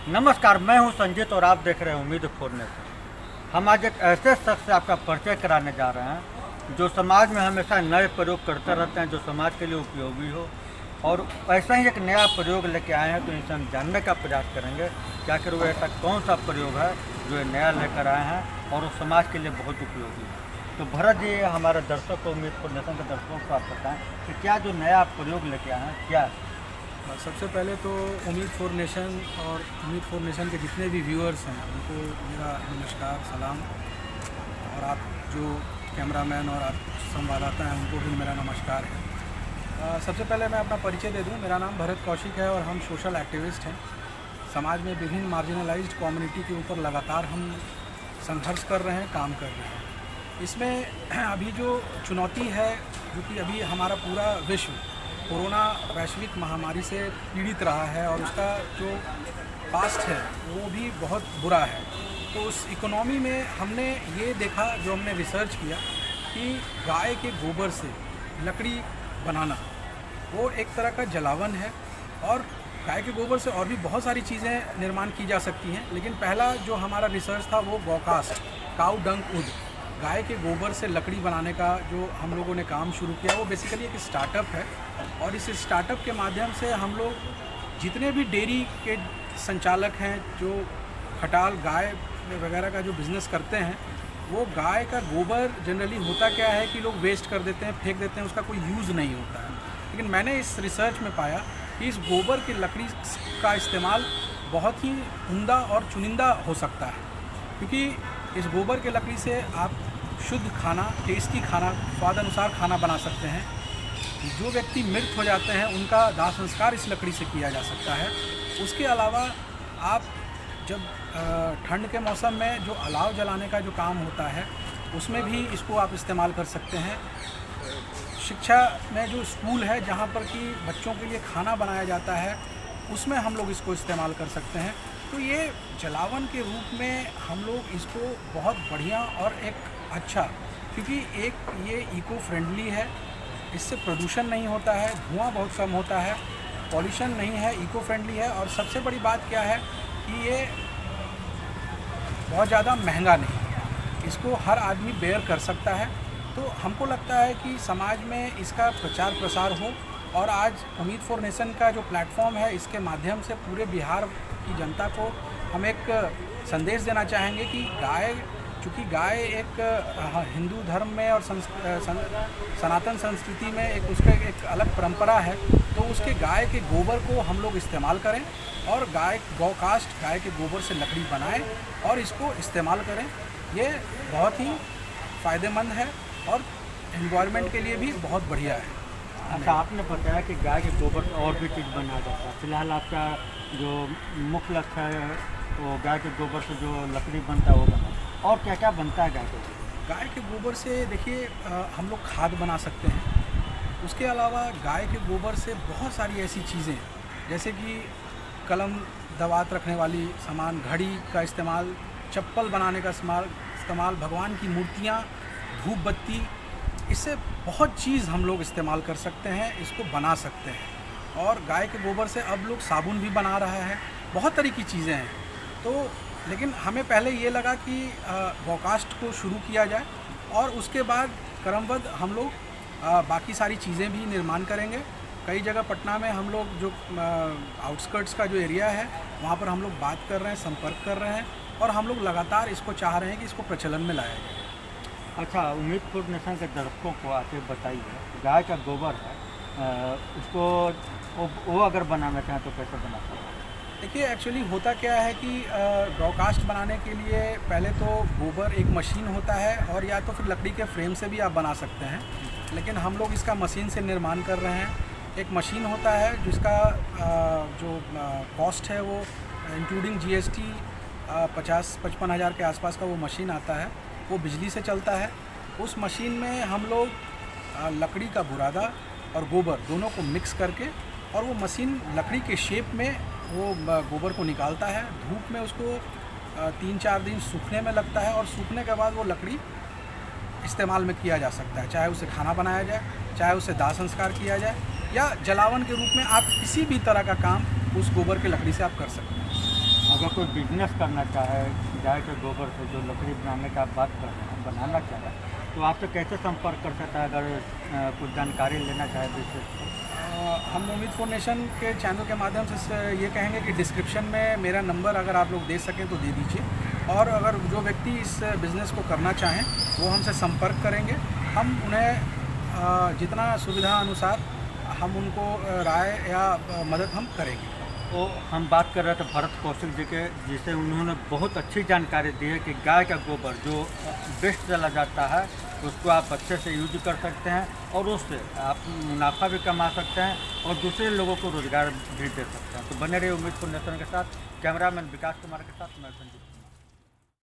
नमस्कार, मैं हूं संजीत और आप देख रहे हैं उम्मीद फोड़ने से। हम आज एक ऐसे शख्स से आपका परिचय कराने जा रहे हैं जो समाज में हमेशा नए प्रयोग करते रहते हैं, जो समाज के लिए उपयोगी हो। और ऐसा ही एक नया प्रयोग लेके आए हैं, तो इनसे हम जानने का प्रयास करेंगे कि आखिर वो ऐसा कौन सा प्रयोग है जो ये नया लेकर आए हैं और वो समाज के लिए बहुत उपयोगी है। तो भरत जी, हमारे दर्शकों को, उम्मीद फाउंडेशन के दर्शकों को आप बताएँ कि क्या जो नया प्रयोग लेके आए हैं क्या है? सबसे पहले तो उम्मीद फॉर नेशन और उम्मीद फॉर नेशन के जितने भी व्यूअर्स हैं उनको मेरा नमस्कार, सलाम। और आप जो कैमरामैन और आप संवाददाता हैं उनको भी मेरा नमस्कार है। सबसे पहले मैं अपना परिचय दे दूं। मेरा नाम भरत कौशिक है और हम सोशल एक्टिविस्ट हैं। समाज में विभिन्न मार्जिनलाइज्ड कम्युनिटी के ऊपर लगातार हम संघर्ष कर रहे हैं, काम कर रहे हैं। इसमें अभी जो चुनौती है, जो कि अभी हमारा पूरा विश्व कोरोना वैश्विक महामारी से पीड़ित रहा है और उसका जो पास्ट है वो भी बहुत बुरा है। तो उस इकोनॉमी में हमने ये देखा, जो हमने रिसर्च किया, कि गाय के गोबर से लकड़ी बनाना वो एक तरह का जलावन है। और गाय के गोबर से और भी बहुत सारी चीज़ें निर्माण की जा सकती हैं, लेकिन पहला जो हमारा रिसर्च था वो गौकास्ट, काऊ डंक उड, गाय के गोबर से लकड़ी बनाने का जो हम लोगों ने काम शुरू किया, वो बेसिकली एक स्टार्टअप है। और इस स्टार्टअप के माध्यम से हम लोग जितने भी डेयरी के संचालक हैं, जो खटाल गाय वगैरह का जो बिज़नेस करते हैं, वो गाय का गोबर जनरली होता क्या है कि लोग वेस्ट कर देते हैं, फेंक देते हैं, उसका कोई यूज़ नहीं होता है। लेकिन मैंने इस रिसर्च में पाया कि इस गोबर की लकड़ी का इस्तेमाल बहुत ही उम्दा और चुनिंदा हो सकता है, क्योंकि इस गोबर के लकड़ी से आप शुद्ध खाना, टेस्टी खाना, स्वाद अनुसार खाना बना सकते हैं। जो व्यक्ति मृत हो जाते हैं उनका दाह संस्कार इस लकड़ी से किया जा सकता है। उसके अलावा आप जब ठंड के मौसम में जो अलाव जलाने का जो काम होता है, उसमें भी इसको आप इस्तेमाल कर सकते हैं। शिक्षा में जो स्कूल है जहाँ पर कि बच्चों के लिए खाना बनाया जाता है, उसमें हम लोग इसको इस्तेमाल कर सकते हैं। तो ये जलावन के रूप में हम लोग इसको बहुत बढ़िया और एक अच्छा, क्योंकि एक ये इको फ्रेंडली है, इससे प्रदूषण नहीं होता है, धुआं बहुत कम होता है, पॉल्यूशन नहीं है, इको फ्रेंडली है। और सबसे बड़ी बात क्या है कि ये बहुत ज़्यादा महंगा नहीं है, इसको हर आदमी बेयर कर सकता है। तो हमको लगता है कि समाज में इसका प्रचार प्रसार हो। और आज उम्मीद फॉर नेशन का जो प्लेटफॉर्म है, इसके माध्यम से पूरे बिहार की जनता को हम एक संदेश देना चाहेंगे कि चूँकि गाय एक हिंदू धर्म में और सनातन संस्कृति में एक उसका एक अलग परंपरा है, तो उसके गाय के गोबर को हम लोग इस्तेमाल करें और गौकास्ट, गाय के गोबर से लकड़ी बनाएं और इसको इस्तेमाल करें। ये बहुत ही फ़ायदेमंद है और एनवायरनमेंट के लिए भी बहुत बढ़िया है। अच्छा, आपने बताया कि गाय के गोबर से और भी चीज़ बनाया जाता है। फिलहाल आपका जो मुख्य लक्ष्य है वो गाय के गोबर से जो लकड़ी बनता है वो बना, और क्या क्या बनता है गाय के गोबर? गाय के गोबर से देखिए हम लोग खाद बना सकते हैं। उसके अलावा गाय के गोबर से बहुत सारी ऐसी चीज़ें, जैसे कि कलम, दवात रखने वाली सामान, घड़ी का इस्तेमाल, चप्पल बनाने का इस्तेमाल, भगवान की मूर्तियाँ, धूप बत्ती, इससे बहुत चीज़ हम लोग इस्तेमाल कर सकते हैं, इसको बना सकते हैं। और गाय के गोबर से अब लोग साबुन भी बना रहा है, बहुत तरह की चीज़ें हैं। तो लेकिन हमें पहले ये लगा कि गौकास्ट को शुरू किया जाए और उसके बाद क्रमबद्ध हम लोग बाकी सारी चीज़ें भी निर्माण करेंगे। कई जगह पटना में हम लोग जो आउटस्कर्ट्स का जो एरिया है, वहाँ पर हम लोग बात कर रहे हैं, संपर्क कर रहे हैं और हम लोग लगातार इसको चाह रहे हैं कि इसको प्रचलन में लाया जाए। अच्छा, उम्मीद फॉर नेशन के दर्शकों को आके बताइए, गाय का गोबर है, उसको वो अगर बनाना चाहें तो कैसे बना सकते हैं? देखिए, एक्चुअली होता क्या है कि ब्रॉडकास्ट बनाने के लिए पहले तो गोबर एक मशीन होता है, और या तो फिर लकड़ी के फ्रेम से भी आप बना सकते हैं, लेकिन हम लोग इसका मशीन से निर्माण कर रहे हैं। एक मशीन होता है जिसका जो कॉस्ट है वो इंक्लूडिंग जीएसटी 50-55 हज़ार के आसपास का वो मशीन आता है, वो बिजली से चलता है। उस मशीन में हम लोग लकड़ी का बुरादा और गोबर दोनों को मिक्स करके, और वो मशीन लकड़ी के शेप में वो गोबर को निकालता है। धूप में उसको 3-4 दिन सूखने में लगता है, और सूखने के बाद वो लकड़ी इस्तेमाल में किया जा सकता है, चाहे उसे खाना बनाया जाए, चाहे उसे दाह संस्कार किया जाए, या जलावन के रूप में आप किसी भी तरह का काम उस गोबर की लकड़ी से आप कर सकते हैं। अगर अगर कोई बिजनेस करना चाहे गाय के गोबर से जो लकड़ी बनाने का आप बात कर रहे हैं बनाना चाहे तो आपसे कैसे संपर्क कर सकता है अगर कुछ जानकारी लेना चाहे विशेष? हम उम्मीद फॉर नेशन के चैनल के माध्यम से ये कहेंगे कि डिस्क्रिप्शन में मेरा नंबर अगर आप लोग दे सकें तो दे दीजिए, और अगर जो व्यक्ति इस बिज़नेस को करना चाहें वो हमसे संपर्क करेंगे। हम उन्हें जितना सुविधा अनुसार हम उनको राय या मदद हम करेंगे। तो हम बात कर रहे थे भरत कौशिक जी के, जिसे उन्होंने बहुत अच्छी जानकारी दी है कि गाय का गोबर जो वेस्ट चला जाता है उसको आप अच्छे से यूज कर सकते हैं और उससे आप मुनाफा भी कमा सकते हैं और दूसरे लोगों को रोज़गार भी दे सकते हैं। तो बने रहिए उम्मीद फॉर नेशन के साथ। कैमरामैन विकास कुमार के साथ मैं संजीव।